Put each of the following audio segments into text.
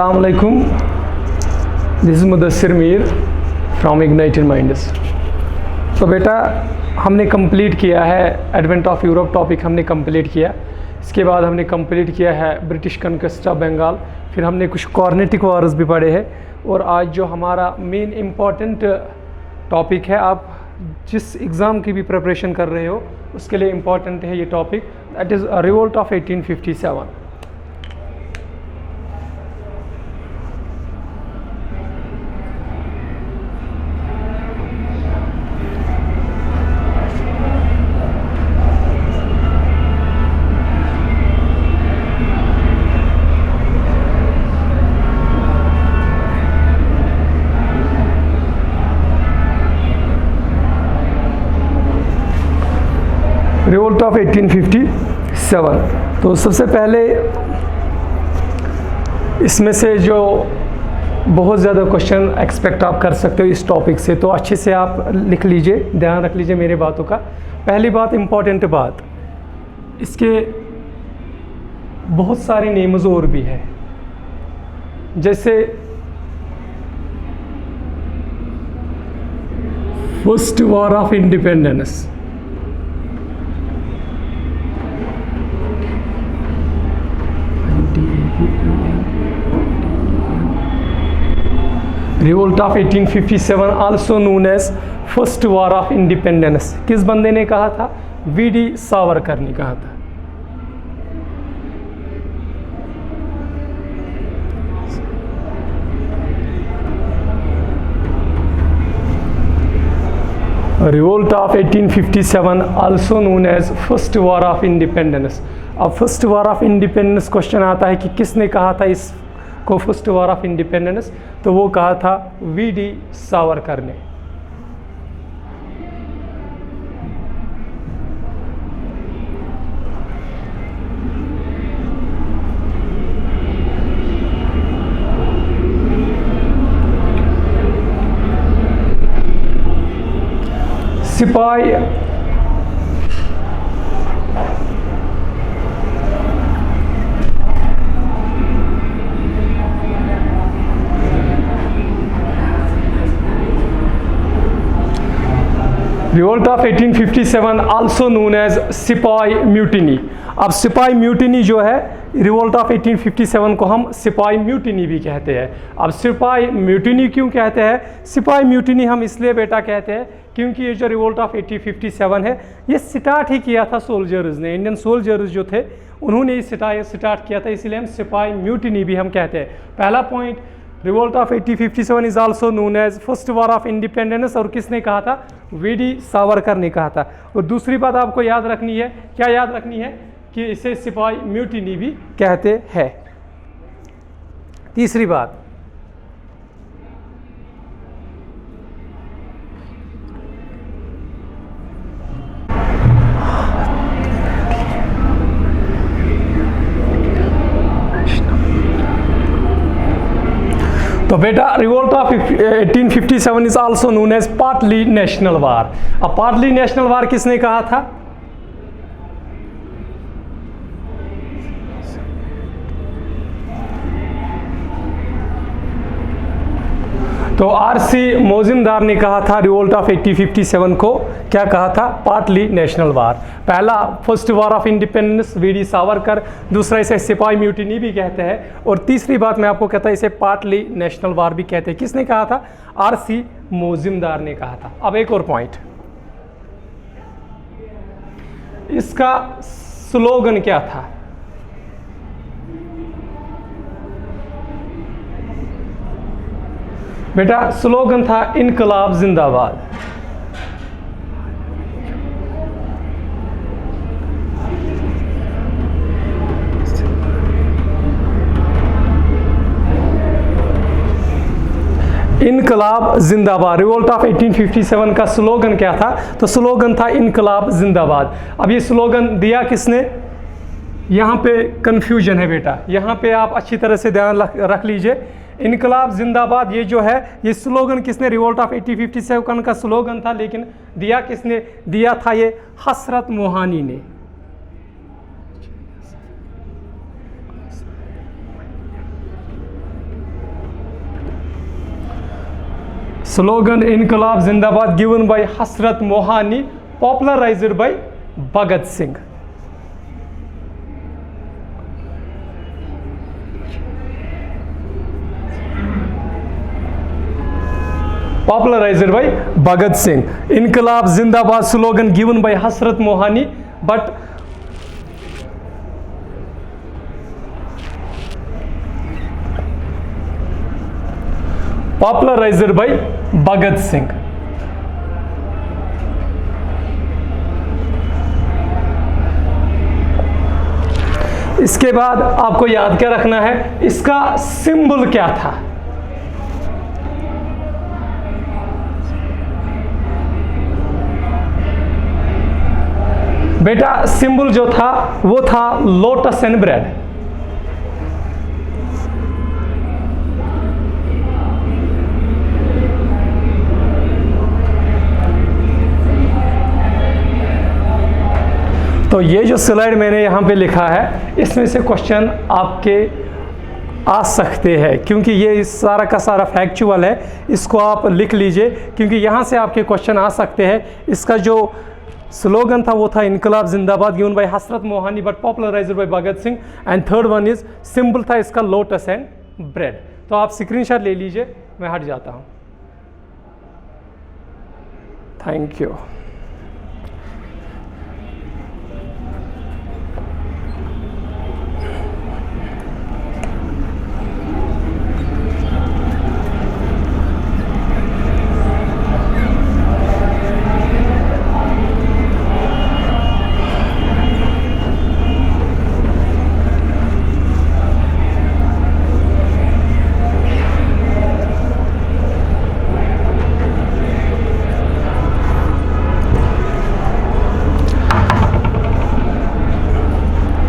अस्सलाम वालेकुम, this is Mudassir Mir from ignited minds. तो बेटा हमने कंप्लीट किया है एडवेंट ऑफ यूरोप टॉपिक हमने कंप्लीट किया। इसके बाद हमने कंप्लीट किया है ब्रिटिश कॉन्क्वेस्ट ऑफ बंगाल। फिर हमने कुछ कॉर्नेटिक वॉर्स भी पढ़े हैं। और आज जो हमारा मेन इम्पॉर्टेंट टॉपिक है, आप जिस एग्ज़ाम की भी प्रिपरेशन कर रहे हो उसके लिए इम्पॉर्टेंट है ये topic, that is revolt of 1857। Revolt of 1857। तो सबसे पहले इसमें से जो बहुत ज़्यादा क्वेश्चन एक्सपेक्ट आप कर सकते हो इस टॉपिक से, तो अच्छे से आप लिख लीजिए, ध्यान रख लीजिए मेरे बातों का। पहली बात, इम्पॉर्टेंट बात, इसके बहुत सारे नेम्स और भी है, जैसे first war of independence, revolt of 1857 also known as first war of independence. किस बंदे ने कहा था? वीडी सावरकर ने कहा था। Revolt of 1857 also known as first war of independence. अब first war of independence question आता है कि किसने कहा था इस को फर्स्ट वॉर ऑफ इंडिपेंडेंस? तो वो कहा था वीडी सावरकर ने। Sipahi revolt of 1857 also known as sipahi mutiny. अब सिपाही म्यूटिनी जो है, रिवोल्ट ऑफ 1857 को हम सिपाही म्यूटिनी भी कहते हैं। अब सिपाही म्यूटिनी क्यों कहते हैं? सिपाही म्यूटिनी हम इसलिए बेटा कहते हैं क्योंकि ये जो रिवोल्ट ऑफ 1857 है, ये स्टार्ट ही किया था सोल्जर्स ने, इंडियन सोल्जर्स जो थे उन्होंने ये स्टार्ट किया था, इसलिए हम सिपाही म्यूटिनी भी हम कहते हैं। पहला point, revolt of 1857 is also known as first war of independence. और किसने कहा था? वीडी सावरकर ने कहा था। और दूसरी बात आपको याद रखनी है, क्या याद रखनी है? कि इसे सिपाही म्यूटिनी भी कहते हैं। तीसरी बात, तो बेटा revolt of 1857 is also known as partly national war. अब पार्टली नेशनल वार किसने कहा था? तो आरसी मोजिमदार ने कहा था रिवोल्ट ऑफ 1857 को, क्या कहा था? Partly national war. पहला first war of independence VD Savarkar, दूसरा इसे सिपाही म्यूटिनी भी कहते हैं, और तीसरी बात मैं आपको कहता इसे पार्टली नेशनल वार भी कहते हैं। किसने कहा था? आरसी मोजिमदार ने कहा था। अब एक और पॉइंट, इसका स्लोगन क्या था? बेटा स्लोगन था इनकलाब जिंदाबाद। इनकलाब जिंदाबाद। रिवोल्ट ऑफ 1857 का स्लोगन क्या था? तो स्लोगन था इनकलाब जिंदाबाद। अब ये स्लोगन दिया किसने? यहाँ पे कंफ्यूजन है बेटा, यहाँ पे आप अच्छी तरह से ध्यान रख लीजिए। इनकलाब जिंदाबाद ये जो है, ये स्लोगन किसने? रिवोल्ट ऑफ 1857 का स्लोगन था, लेकिन दिया किसने? दिया था ये हसरत मोहानी ने। स्लोगन इनकलाब जिंदाबाद given by Hasrat Mohani, popularized by Bhagat Singh. Popularized by Bhagat Singh. Inqilab Zindabad slogan given by Hasrat Mohani, but popularized by Bhagat Singh. इसके बाद आपको याद क्या रखना है, इसका सिंबल क्या था। बेटा सिंबल जो था वो था लोटस एंड ब्रेड। तो ये जो स्लाइड मैंने यहाँ पे लिखा है, इसमें से क्वेश्चन आपके आ सकते हैं, क्योंकि ये सारा का सारा फैक्चुअल है। इसको आप लिख लीजिए, क्योंकि यहाँ से आपके क्वेश्चन आ सकते हैं। इसका जो स्लोगन था वो था इनकलाब जिंदाबाद given by Hasrat Mohani but popularized by Bhagat Singh, and third one is symbol था इसका लोटस एंड ब्रेड। तो आप स्क्रीनशॉट ले लीजिए, मैं हट जाता हूँ। Thank you.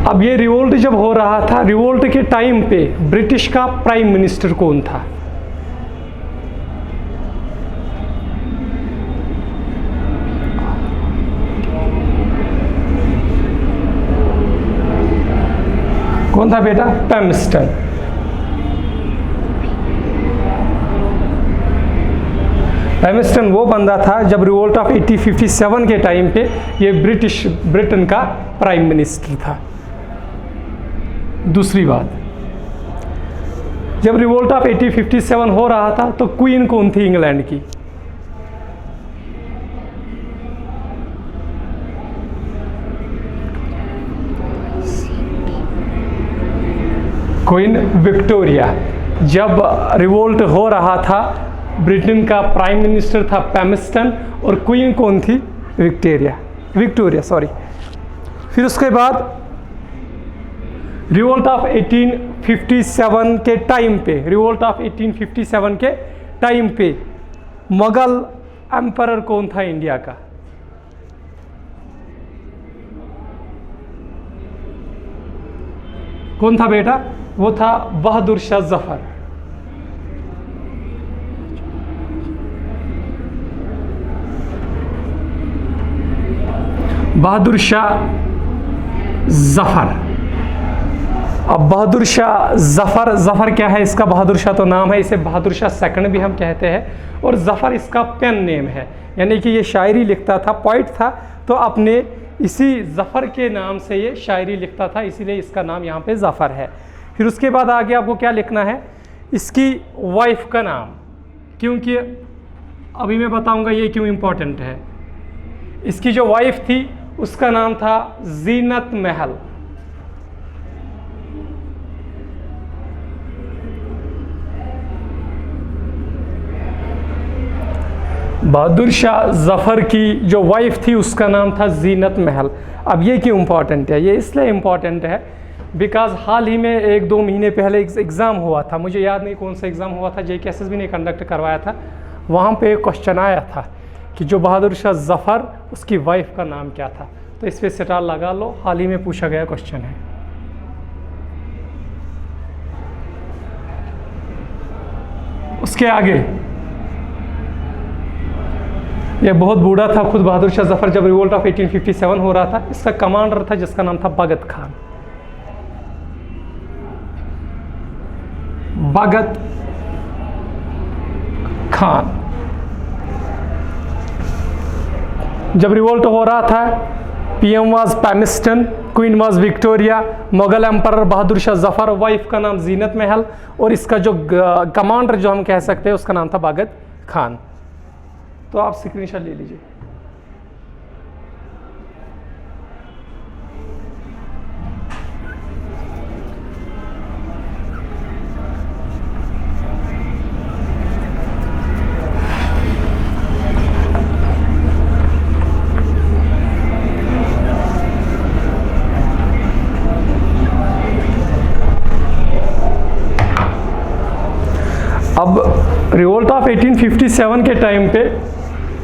अब ये रिवोल्ट जब हो रहा था, रिवोल्ट के टाइम पे ब्रिटिश का प्राइम मिनिस्टर कौन था? कौन था बेटा? पैमस्टन। पैमस्टन वो बंदा था जब रिवोल्ट ऑफ 1857 के टाइम पे ये ब्रिटेन का प्राइम मिनिस्टर था। दूसरी बात, जब रिवोल्ट ऑफ 1857 हो रहा था तो क्वीन कौन थी इंग्लैंड की? Queen Victoria. जब रिवोल्ट हो रहा था, ब्रिटेन का प्राइम मिनिस्टर था पैमस्टन और क्वीन कौन थी? Victoria sorry. फिर उसके बाद रिवोल्ट ऑफ 1857 के टाइम पे, रिवोल्ट ऑफ 1857 के टाइम पे मुगल एम्परर कौन था इंडिया का? कौन था बेटा? वो था बहादुर शाह जफर। बहादुर शाह जफर। अब बहादुर शाह जफर क्या है? इसका बहादुर शाह तो नाम है, इसे बहादुर शाह सेकंड भी हम कहते हैं, और जफर इसका पेन नेम है, यानी कि ये शायरी लिखता था, पोइट था, तो अपने इसी जफर के नाम से ये शायरी लिखता था, इसीलिए इसका नाम यहाँ पे जफर है। फिर उसके बाद आगे आपको क्या लिखना है? इसकी वाइफ का नाम, क्योंकि अभी मैं बताऊँगा ये क्यों इम्पोर्टेंट है। इसकी जो वाइफ थी उसका नाम था जीनत महल। बहादुर शाह जफर की जो वाइफ थी उसका नाम था जीनत महल। अब ये क्यों इम्पॉर्टेंट है? ये इसलिए इम्पॉर्टेंट है बिकॉज हाल ही में 1-2 महीने पहले एग्ज़ाम हुआ था, मुझे याद नहीं कौन सा एग्ज़ाम हुआ था, JKSSB ने कंडक्ट करवाया था। वहाँ पे एक क्वेश्चन आया था कि जो बहादुर शाह जफर, उसकी वाइफ का नाम क्या था? तो इस पर स्टार लगा लो, हाल ही में पूछा गया क्वेश्चन है। उसके आगे ये बहुत बूढ़ा था खुद बहादुर शाह जफर जब रिवोल्ट ऑफ 1857 हो रहा था। इसका कमांडर था जिसका नाम था भगत खान। भगत खान। जब रिवोल्ट हो रहा था, PM was Palmerston, queen was Victoria, Mughal emperor Bahadur Shah Zafar, wife का नाम जीनत महल, और इसका जो कमांडर जो हम कह सकते हैं उसका नाम था बागत खान। तो आप स्क्रीनशॉट ले लीजिए। अब रिवोल्ट ऑफ 1857 के टाइम पे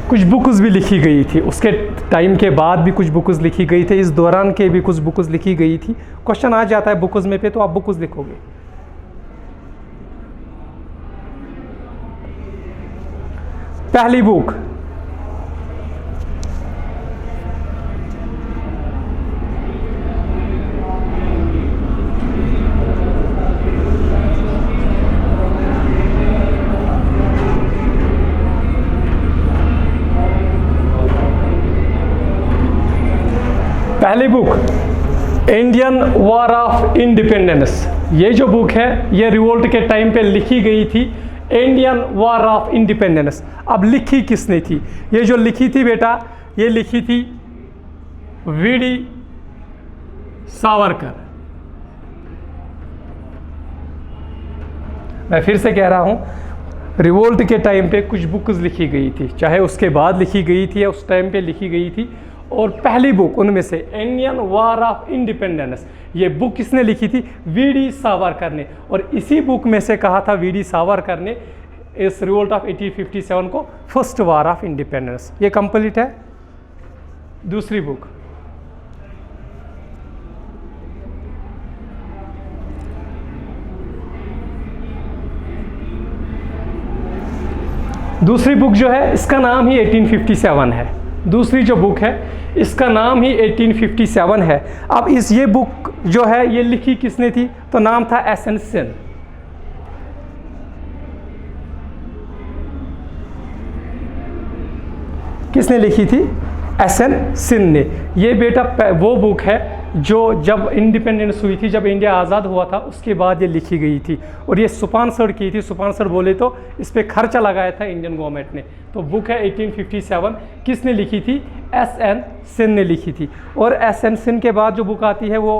कुछ बुक्स भी लिखी गई थी, उसके टाइम के बाद भी कुछ बुक्स लिखी गई थी, इस दौरान के भी कुछ बुक्स लिखी गई थी। क्वेश्चन आ जाता है बुक्स में पे, तो आप बुक्स लिखोगे। पहली book Indian war of independence. ये जो बुक है ये रिवोल्ट के टाइम पे लिखी गई थी, इंडियन वॉर ऑफ इंडिपेंडेंस। अब लिखी किसने थी? ये जो लिखी थी बेटा, ये लिखी थी वीडी सावरकर। मैं फिर से कह रहा हूं, रिवोल्ट के टाइम पे कुछ बुक्स लिखी गई थी, चाहे उसके बाद लिखी गई थी या उस टाइम पे लिखी गई थी, और पहली बुक उनमें से इंडियन वॉर ऑफ इंडिपेंडेंस, ये बुक किसने लिखी थी? वीडी सावरकर ने। और इसी बुक में से कहा था वीडी सावरकर ने इस रिवोल्ट ऑफ 1857 को फर्स्ट वॉर ऑफ इंडिपेंडेंस। ये कंप्लीट है। दूसरी बुक, दूसरी बुक जो है इसका नाम ही 1857 है। दूसरी जो बुक है इसका नाम ही 1857 है। अब ये बुक जो है ये लिखी किसने थी? तो नाम था एस एन सिन। किसने लिखी थी? एस एन सिन ने। ये बेटा वो बुक है जो जब इंडिपेंडेंस हुई थी, जब इंडिया आज़ाद हुआ था, उसके बाद ये लिखी गई थी, और ये स्पॉन्सर्ड की थी। स्पॉन्सर्ड बोले तो इस पर खर्चा लगाया था इंडियन गवर्नमेंट ने। तो बुक है 1857। किसने लिखी थी? एस एन सिन ने लिखी थी। और एस एन सिन के बाद जो बुक आती है वो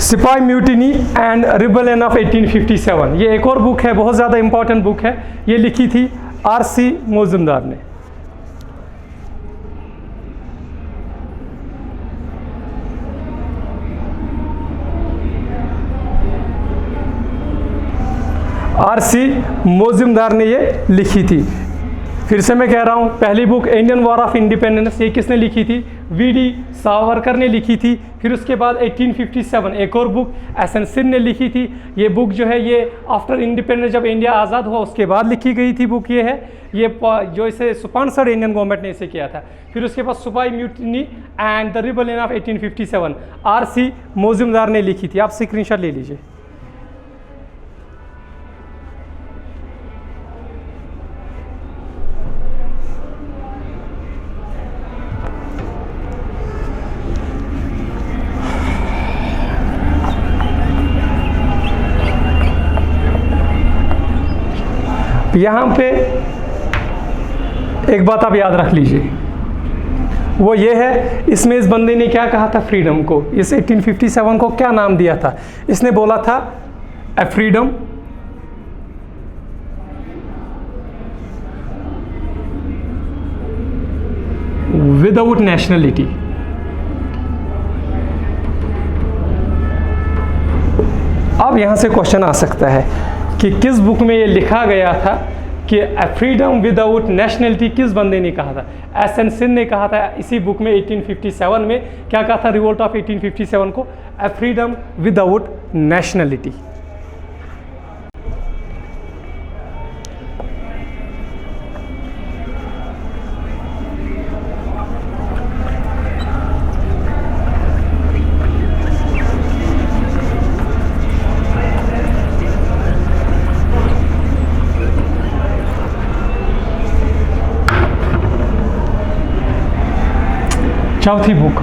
सिपाही म्यूटिनी एंड रिबेलियन ऑफ 1857। ये एक और बुक है, बहुत ज़्यादा इंपॉर्टेंट बुक है। ये लिखी थी आर.सी. मौजूमदार ने। आर.सी. मौजूमदार ने ये लिखी थी। फिर से मैं कह रहा हूँ, पहली book Indian war of independence, ये किसने लिखी थी? वीडी सावरकर ने लिखी थी। फिर उसके बाद 1857 एक और बुक एस एन सिन ने लिखी थी। ये बुक जो है ये आफ्टर इंडिपेंडेंस, जब इंडिया आज़ाद हुआ उसके बाद लिखी गई थी बुक। ये है ये जो इसे स्पॉन्सर्ड इंडियन गवर्नमेंट ने इसे किया था। फिर उसके बाद sipahi mutiny and the rebellion of 1857 RC. Majumdar ने लिखी थी। आप स्क्रीनशॉट ले लीजिए। यहाँ पे एक बात आप याद रख लीजिए, वो ये है, इसमें इस बंदे ने क्या कहा था फ्रीडम को? इस 1857 को क्या नाम दिया था? इसने बोला था ए फ्रीडम विदाउट नेशनलिटी। अब यहाँ से क्वेश्चन आ सकता है कि किस बुक में ये लिखा गया था कि फ्रीडम विदाउट नेशनलिटी किस बंदे ने कहा था? एस.एन. सिंह ने कहा था इसी बुक में 1857 में। क्या कहा था रिवोल्ट ऑफ 1857 को? ए फ्रीडम विदाउट नेशनलिटी। चौथी बुक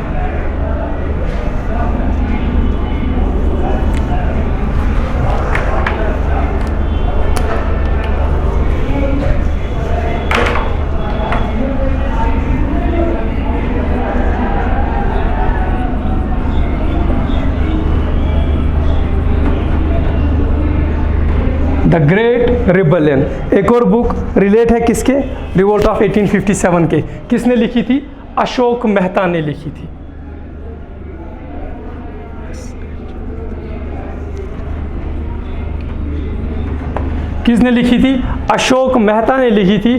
द ग्रेट रिबेलियन। एक और बुक रिलेट है किसके? रिवोल्ट ऑफ 1857 के। किसने लिखी थी? अशोक मेहता ने लिखी थी। किसने लिखी थी? अशोक मेहता ने लिखी थी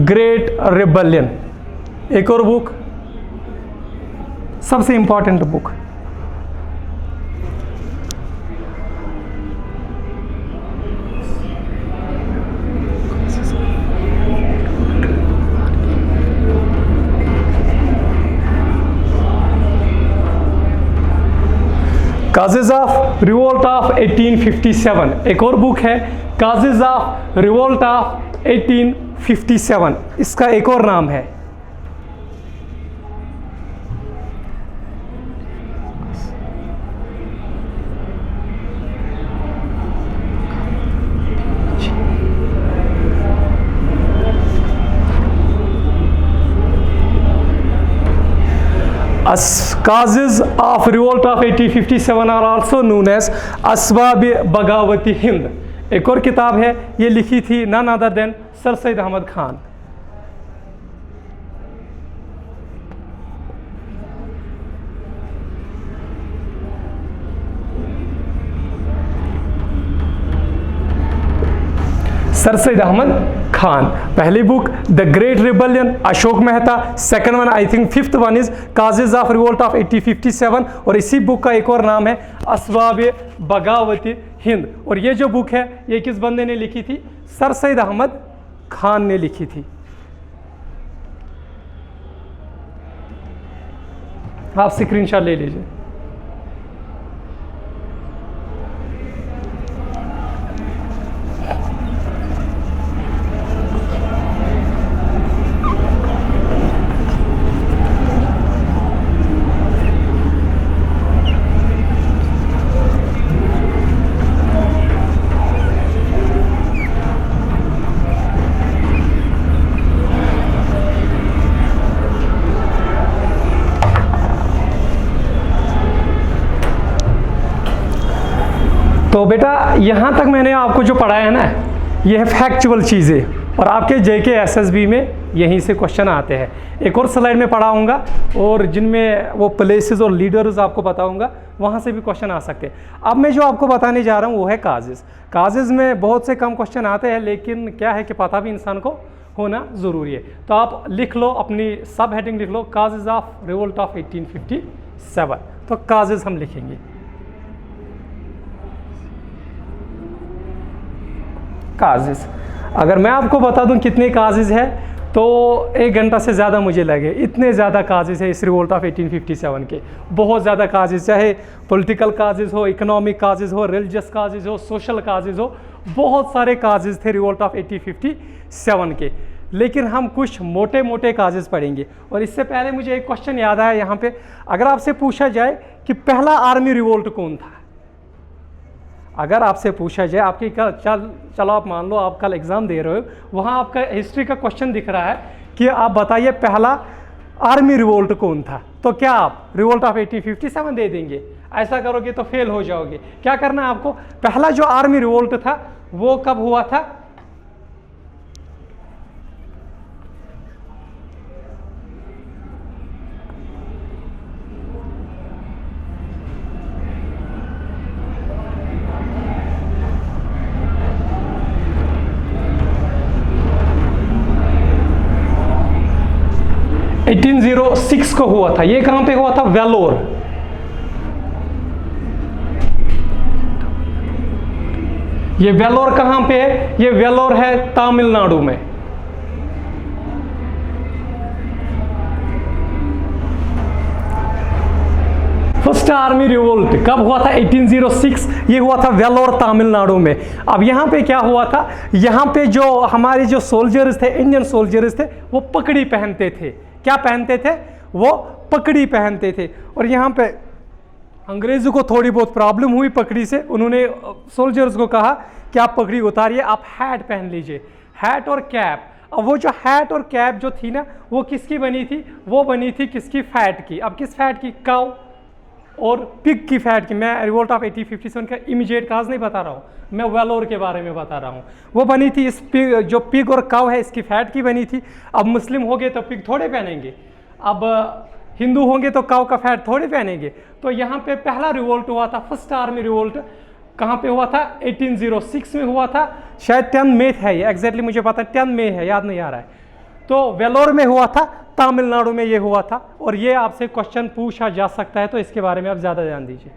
ग्रेट रिबेलियन। एक और बुक, सबसे important book, causes of revolt of 1857। एक और बुक है काजेज ऑफ रिवोल्ट ऑफ 1857, इसका एक और नाम है Causes of revolt of 1857 are also known as असबाब बगावती हिंद। एक और किताब है, ये लिखी थी none other than sir Syed Ahmad Khan. Sir Syed Ahmad Khan. पहली book the great rebellion, Ashok Mehta. Second one I think fifth one is causes of revolt of 1857, और इसी बुक का एक और नाम है असबाब बगावती हिंद। और ये जो बुक है ये किस बंदे ने लिखी थी? सर सैयद अहमद खान ने लिखी थी। आप स्क्रीनशॉट ले लीजिए। तो बेटा यहाँ तक मैंने आपको जो पढ़ाया है ना, ये है फैक्चुअल चीज़ें, और आपके जेके एसएसबी में यहीं से क्वेश्चन आते हैं। एक और स्लाइड में पढ़ाऊँगा और जिनमें वो प्लेसेस और लीडर्स आपको बताऊँगा, वहाँ से भी क्वेश्चन आ सकते हैं। अब मैं जो आपको बताने जा रहा हूँ वो है काजेज़। काजेज़ में बहुत से कम क्वेश्चन आते हैं, लेकिन क्या है कि पता भी इंसान को होना ज़रूरी है। तो आप लिख लो, अपनी सब हेडिंग लिख लो, काजेज़ ऑफ रिवोल्ट ऑफ 1857। तो काजेज़ हम लिखेंगे। काजेज़, अगर मैं आपको बता दूं कितने काजेज़ है तो 1 घंटा से ज़्यादा मुझे लगे। इतने ज़्यादा काजेज़ है इस रिवोल्ट ऑफ 1857 के, बहुत ज़्यादा काजेज़, चाहे पॉलिटिकल काजेज़ हो, इकोनॉमिक काजेज़ हो, रिलीजियस काजेज़ हो, सोशल काजेज़ हो, बहुत सारे काजेज़ थे रिवोल्ट ऑफ 1857 के। लेकिन हम कुछ मोटे मोटे काजेज़ पढ़ेंगे। और इससे पहले मुझे एक क्वेश्चन याद आया यहाँ पे, अगर आपसे पूछा जाए कि पहला आर्मी रिवोल्ट कौन था, अगर आपसे पूछा जाए, आपकी चलो आप मान लो आप कल एग्ज़ाम दे रहे हो, वहाँ आपका हिस्ट्री का क्वेश्चन दिख रहा है कि आप बताइए पहला आर्मी रिवोल्ट कौन था, तो क्या आप रिवोल्ट ऑफ 1857 दे देंगे? ऐसा करोगे तो फेल हो जाओगे। क्या करना है आपको, पहला जो आर्मी रिवोल्ट था वो कब हुआ था? 1806 को हुआ था। ये कहां पे हुआ था? वेलोर। ये वेलोर कहां पे है? ये वेलोर है तमिलनाडु में। फर्स्ट आर्मी रिवोल्ट कब हुआ था? 1806। ये हुआ था वेलोर तमिलनाडु में। अब यहाँ पे क्या हुआ था? यहाँ पे जो हमारे जो सोल्जर्स थे, इंडियन सोल्जर्स थे, वो पगड़ी पहनते थे। क्या पहनते थे? वो पगड़ी पहनते थे। और यहाँ पे अंग्रेजों को थोड़ी बहुत प्रॉब्लम हुई पगड़ी से। उन्होंने सोल्जर्स को कहा कि आप पगड़ी उतारिए, आप हैट पहन लीजिए, हैट और कैप। अब वो जो हैट और कैप जो थी ना, वो किसकी बनी थी? वो बनी थी किसकी? फैट की। अब किस फैट की? काऊ और पिग की फैट की। मैं रिवोल्ट ऑफ 1857 का इमीडिएट काज नहीं बता रहा हूँ, मैं वेलोर के बारे में बता रहा हूँ। वो बनी थी इस पिग, जो पिग और काऊ है, इसकी फैट की बनी थी। अब मुस्लिम हो गए तो पिग थोड़े पहनेंगे, अब हिंदू होंगे तो काऊ का फैट थोड़े पहनेंगे। तो यहाँ पे पहला रिवोल्ट हुआ था, फर्स्ट आर्मी रिवोल्ट कहाँ पे हुआ था? 1806 में हुआ था। शायद 10 मई है, ये एग्जैक्टली मुझे पता है 10 मई है, याद नहीं आ रहा है। तो वेलोर में हुआ था, तमिलनाडु में ये हुआ था। और ये आपसे क्वेश्चन पूछा जा सकता है, तो इसके बारे में आप ज़्यादा ध्यान दीजिए।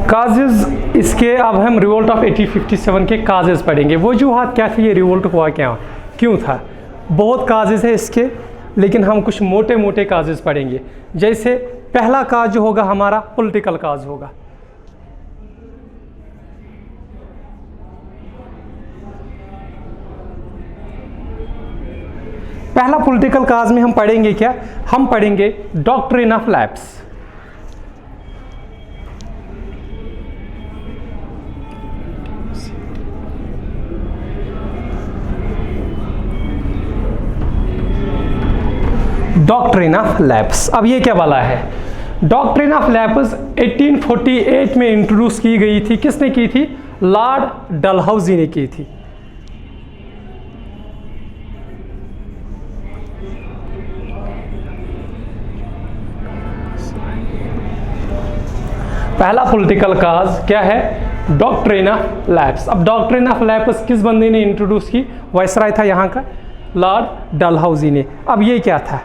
काजेज इसके अब हम रिवोल्ट ऑफ 1857 के काजेज पढ़ेंगे। वजूहात क्या थी, ये रिवोल्ट हुआ क्यों था? बहुत काजेज है इसके, लेकिन हम कुछ मोटे मोटे काजेज पढ़ेंगे। जैसे पहला काज जो होगा हमारा पॉलिटिकल काज होगा। पहला पॉलिटिकल काज में हम पढ़ेंगे क्या? हम पढ़ेंगे doctrine of lapse. Doctrine of lapse. अब ये क्या वाला है? डॉक्ट्रिन ऑफ लैप्स 1848 में इंट्रोड्यूस की गई थी। किसने की थी? लॉर्ड डलहौजी ने की थी। पहला पॉलिटिकल काज क्या है? Doctrine of lapse. अब डॉक्ट्रिन ऑफ लैप्स किस बंदे ने इंट्रोड्यूस की? वायसराय था यहाँ का, लॉर्ड डलहौजी ने। अब ये क्या था?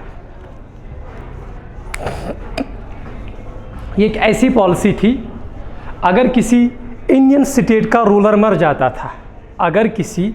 ये एक ऐसी पॉलिसी थी, अगर किसी इंडियन स्टेट का रूलर मर जाता था, अगर किसी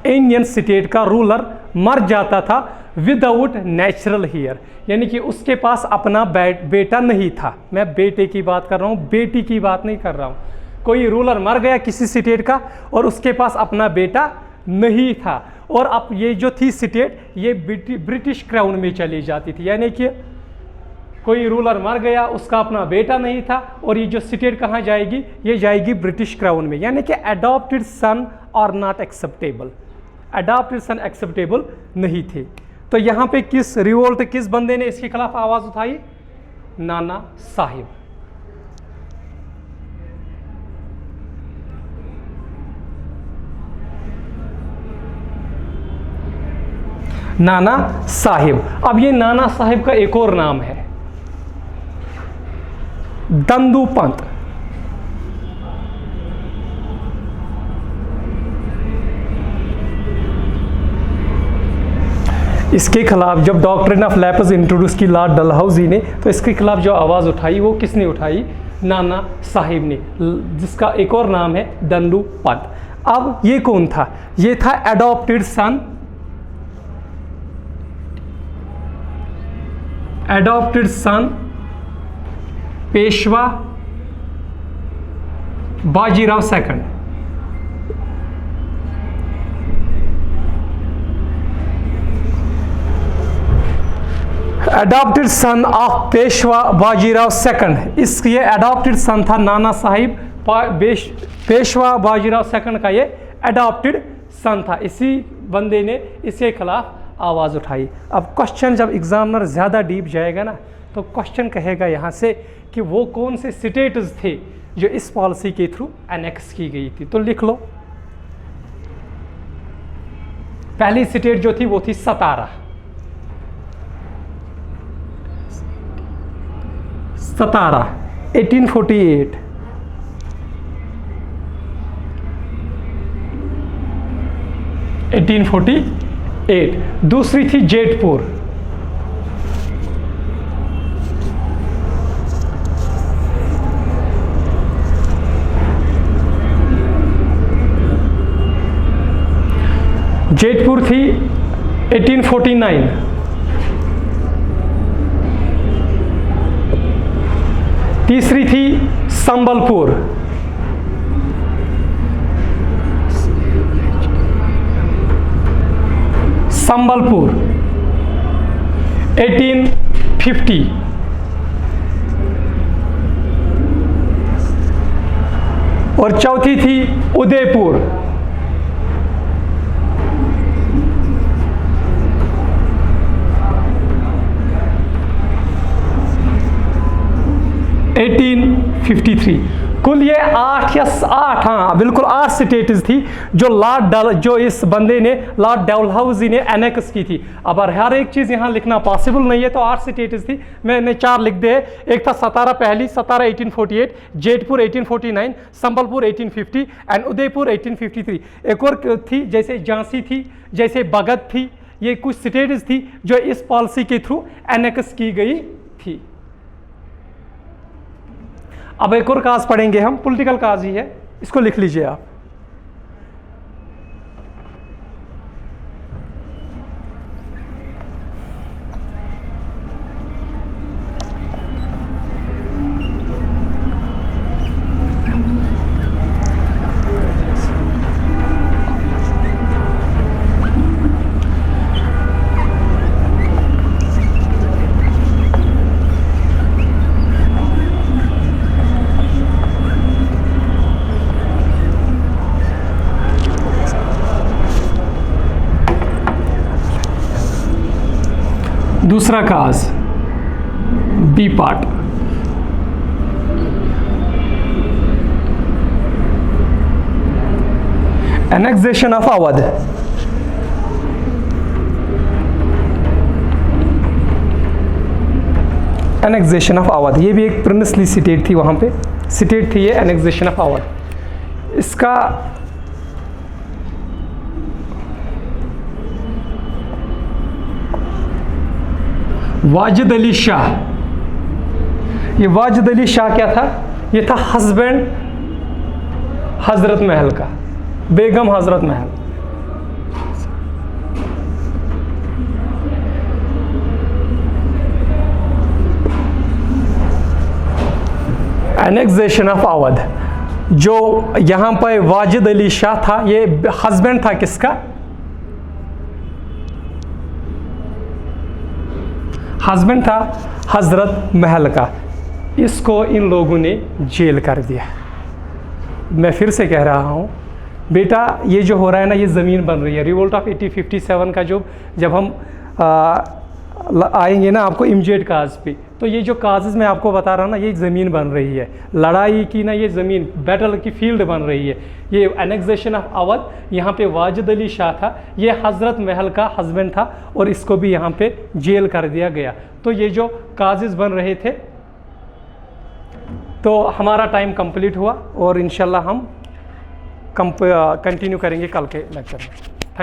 इंडियन स्टेट का रूलर मर जाता था विदाउट नेचुरल हेयर, यानी कि उसके पास अपना बेटा नहीं था। मैं बेटे की बात कर रहा हूँ, बेटी की बात नहीं कर रहा हूँ। कोई रूलर मर गया किसी स्टेट का और उसके पास अपना बेटा नहीं था, और अब ये जो थी स्टेट, ये ब्रिटिश क्राउन में चली जाती थी। यानी कि कोई रूलर मर गया, उसका अपना बेटा नहीं था, और ये जो स्टेट कहाँ जाएगी? ये जाएगी ब्रिटिश क्राउन में। यानी कि adopted son are not acceptable, adopted son acceptable नहीं थे। तो यहाँ पे किस रिवोल्ट, किस बंदे ने इसके खिलाफ आवाज उठाई? नाना साहिब। नाना साहिब। अब ये नाना साहिब का एक और नाम है दंदू पंत। इसके खिलाफ जब डॉक्ट्रिन ऑफ लैप्स इंट्रोड्यूस की लॉर्ड डलहौजी ने, तो इसके खिलाफ जो आवाज़ उठाई वो किसने उठाई? नाना साहिब ने, जिसका एक और नाम है दंदू पंत। अब ये कौन था? ये था adopted son, adopted son Peshwa Bajirao second. Adopted son of Peshwa Bajirao second. इस ये एडॉप्टेड सन था नाना साहिब, पेशवा बाजीराव सेकंड का ये एडॉप्टेड सन था। इसी बंदे ने इसके खिलाफ आवाज़ उठाई। अब क्वेश्चन जब एग्जामिनर ज़्यादा डीप जाएगा ना, तो क्वेश्चन कहेगा यहाँ से कि वो कौन से स्टेट्स थे जो इस पॉलिसी के थ्रू एनेक्स की गई थी। तो लिख लो, पहली स्टेट जो थी वो थी सतारा। सतारा 1848। दूसरी थी जेतपुर, जेतपुर थी 1849। तीसरी थी संबलपुर, संबलपुर 1850। और चौथी थी उदयपुर, कुल ये 8 हाँ बिल्कुल 8 स्टेट्स थी जो इस बंदे ने लॉर्ड डलहौजी ने एनेक्स की थी। अब हर एक चीज़ यहाँ लिखना पॉसिबल नहीं है, तो 8 स्टेट्स थी, मैंने 4 लिख दे। एक था सतारा, पहली सतारा 1848, जेतपुर 1849, संबलपुर 1850 एंड उदयपुर 1853। एक और थी जैसे झांसी थी, जैसे बगद थी, ये कुछ स्टेट्स थी जो इस पॉलिसी के थ्रू एनेक्स की गई थी। अब एक और काज पढ़ेंगे हम, पॉलिटिकल काज ही है, इसको लिख लीजिए आप। दूसरा cause B part, annexation of Awadh. Annexation of Awadh, ये भी एक प्रिंसली स्टेट थी, वहां पे स्टेट थी ये एनेक्सेशन ऑफ अवध। इसका वाजिद अली शाह, ये वाजिद अली शाह क्या था? ये था हस्बैंड हजरत महल का, बेगम हजरत महल। एनेक्सेशन ऑफ अवध, जो यहां पर वाजिद अली शाह था, ये हस्बैंड था किसका? हस्बैंड था हजरत महल का। इसको इन लोगों ने जेल कर दिया। मैं फिर से कह रहा हूँ बेटा, ये जो हो रहा है ना, ये ज़मीन बन रही है। रिवोल्ट ऑफ 1857 का जब हम आएंगे ना आपको इमीडिएट काज पे, तो ये जो काजेस मैं आपको बता रहा हूँ ना, ये ज़मीन बन रही है, लड़ाई की ना, ये ज़मीन बैटल की फील्ड बन रही है। ये एनेक्सेशन ऑफ अवध, यहाँ पे वाजिद अली शाह था, ये हज़रत महल का हस्बैंड था, और इसको भी यहाँ पे जेल कर दिया गया। तो ये जो काजेस बन रहे थे, तो हमारा टाइम कंप्लीट हुआ, और इंशाल्लाह हम कंटिन्यू करेंगे कल के लेक्चर में।